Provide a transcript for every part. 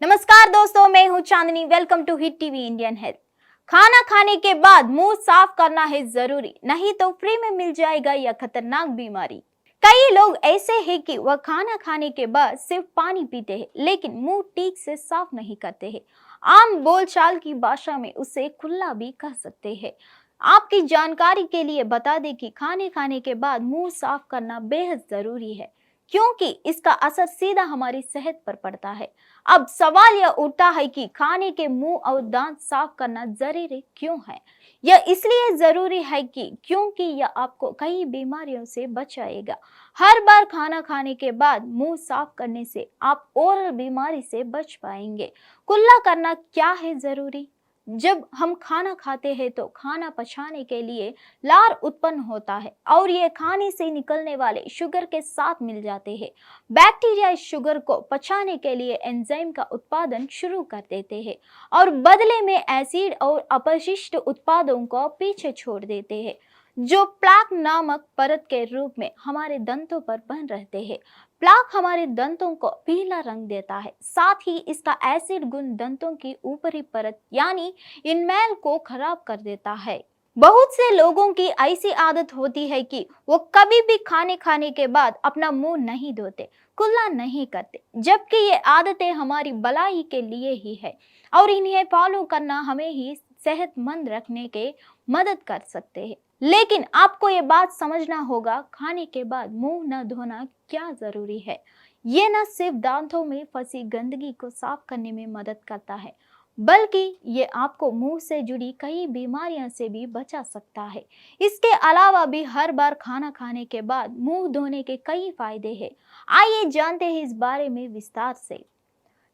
नमस्कार दोस्तों, मैं हूं Chandni. Welcome to hit TV Indian health. खाना खाने के बाद मुंह साफ करना है जरूरी, नहीं तो फ्री में मिल जाएगा यह खतरनाक बीमारी। कई लोग ऐसे हैं कि वह खाना खाने के बाद सिर्फ पानी पीते हैं, लेकिन मुंह ठीक से साफ नहीं करते हैं। आम बोलचाल की भाषा में उसे कुल्ला भी कह सकते हैं। आपकी जानकारी के लिए बता दें कि खाने खाने के बाद मुंह साफ करना बेहद जरूरी है, क्योंकि इसका असर सीधा हमारी सेहत पर पड़ता है। अब सवाल यह उठता है कि खाने के मुंह और दांत साफ करना जरूरी क्यों है। यह इसलिए जरूरी है कि क्योंकि यह आपको कई बीमारियों से बचाएगा। हर बार खाना खाने के बाद मुंह साफ करने से आप ओरल बीमारी से बच पाएंगे। कुल्ला करना क्या है जरूरी? जब हम खाना खाते हैं तो खाना पचाने के लिए लार उत्पन्न होता है और ये खाने से निकलने वाले शुगर के साथ मिल जाते हैं। बैक्टीरिया इस शुगर को पचाने के लिए एंजाइम का उत्पादन शुरू कर देते हैं और बदले में एसिड और अपशिष्ट उत्पादों को पीछे छोड़ देते हैं, जो प्लाक नामक परत के रूप में हमारे दंतों पर बन रहते हैं। प्लाक हमारे दंतों को पीला रंग देता है, साथ ही इसका एसिड गुण दंतों की ऊपरी परत यानी इनमेल को खराब कर देता है। बहुत से लोगों की ऐसी आदत होती है कि वो कभी भी खाने खाने के बाद अपना मुंह नहीं धोते, कुल्ला नहीं करते, जबकि ये आदतें हमारी भलाई के लिए ही है और इन्हें फॉलो करना हमें ही सेहतमंद रखने के मदद कर सकते हैं। लेकिन आपको ये बात समझना होगा, खाने के बाद मुंह न धोना क्या जरूरी है। ये न सिर्फ दांतों में फंसी गंदगी को साफ करने में मदद करता है, बल्कि ये आपको मुंह से जुड़ी कई बीमारियों से भी बचा सकता है। इसके अलावा भी हर बार खाना खाने के बाद मुंह धोने के कई फायदे हैं। आइए जानते हैं इस बारे में विस्तार से।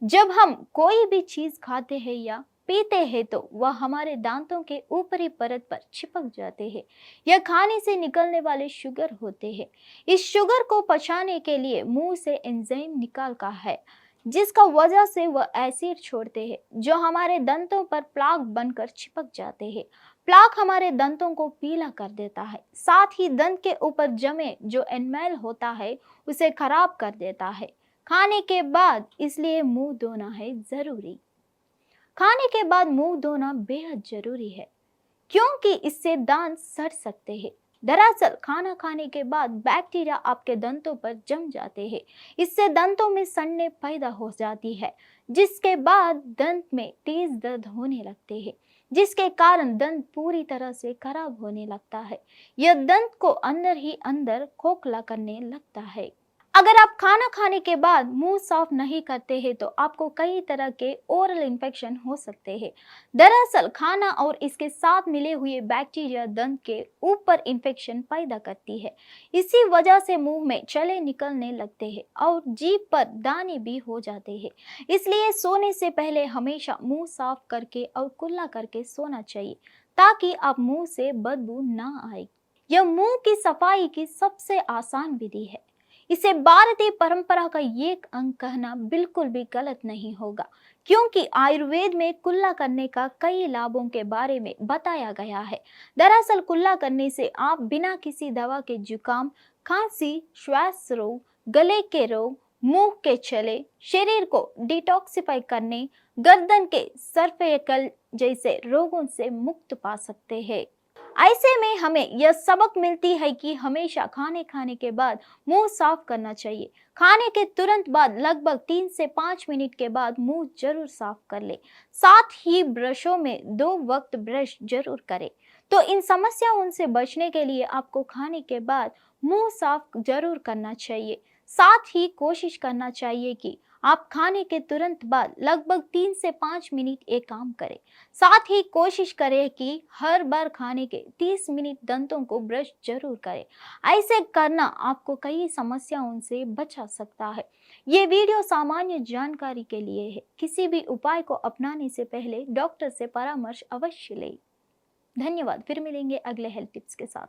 जब हम कोई भी चीज खाते हैं या पीते हैं तो वह हमारे दांतों के ऊपरी परत पर चिपक जाते हैं। यह खाने से निकलने वाले शुगर होते हैं। इस शुगर को पचाने के लिए मुंह से एंजाइम निकालता है, जिसका वजह से वह एसिड छोड़ते हैं, जो हमारे दंतों पर प्लाक बनकर चिपक जाते हैं। प्लाक हमारे दंतों को पीला कर देता है, साथ ही दंत के ऊपर जमे जो एनमेल होता है उसे खराब कर देता है। खाने के बाद इसलिए मुंह धोना है जरूरी। खाने के बाद मुंह धोना बेहद जरूरी है, क्योंकि इससे दांत सड़ सकते हैं। दरअसल खाना खाने के बाद बैक्टीरिया आपके दंतों पर जम जाते हैं। इससे दंतों में सड़ने पैदा हो जाती है, जिसके बाद दंत में तेज दर्द होने लगते हैं, जिसके कारण दंत पूरी तरह से खराब होने लगता है। यह दंत को अंदर ही अंदर खोखला करने लगता है। अगर आप खाना खाने के बाद मुंह साफ नहीं करते हैं तो आपको कई तरह के ओरल इन्फेक्शन हो सकते हैं। दरअसल खाना और इसके साथ मिले हुए बैक्टीरिया दंत के ऊपर इन्फेक्शन पैदा करती है। इसी वजह से मुंह में छाले निकलने लगते हैं और जीभ पर दाने भी हो जाते हैं। इसलिए सोने से पहले हमेशा मुंह साफ करके और कुल्ला करके सोना चाहिए, ताकि आप मुंह से बदबू ना आए। यह मुंह की सफाई की सबसे आसान विधि है। इसे भारतीय परंपरा का एक अंग कहना बिल्कुल भी गलत नहीं होगा, क्योंकि आयुर्वेद में कुल्ला करने का कई लाभों के बारे में बताया गया है। दरअसल कुल्ला करने से आप बिना किसी दवा के जुकाम, खांसी, श्वास रोग, गले के रोग, मुंह के छले, शरीर को डिटॉक्सिफाई करने, गर्दन के सर्वाइकल जैसे रोगों से मुक्त पा सकते हैं। ऐसे में हमें यह सबक मिलती है कि हमेशा खाने खाने के बाद मुंह साफ करना चाहिए। खाने के तुरंत बाद लगभग 3 से 5 मिनट के बाद मुंह जरूर साफ कर ले। साथ ही ब्रशों में 2 वक्त ब्रश जरूर करें। तो इन समस्याओं से बचने के लिए आपको खाने के बाद मुंह साफ जरूर करना चाहिए। साथ ही कोशिश करना चाहिए कि आप खाने के तुरंत बाद लगभग 3 से 5 मिनट एक काम करें। साथ ही कोशिश करें कि हर बार खाने के 30 मिनट दंतों को ब्रश जरूर करें। ऐसे करना आपको कई समस्याओं से बचा सकता है। ये वीडियो सामान्य जानकारी के लिए है। किसी भी उपाय को अपनाने से पहले डॉक्टर से परामर्श अवश्य लें। धन्यवाद। फिर मिलेंगे अगले हेल्थ टिप्स के साथ।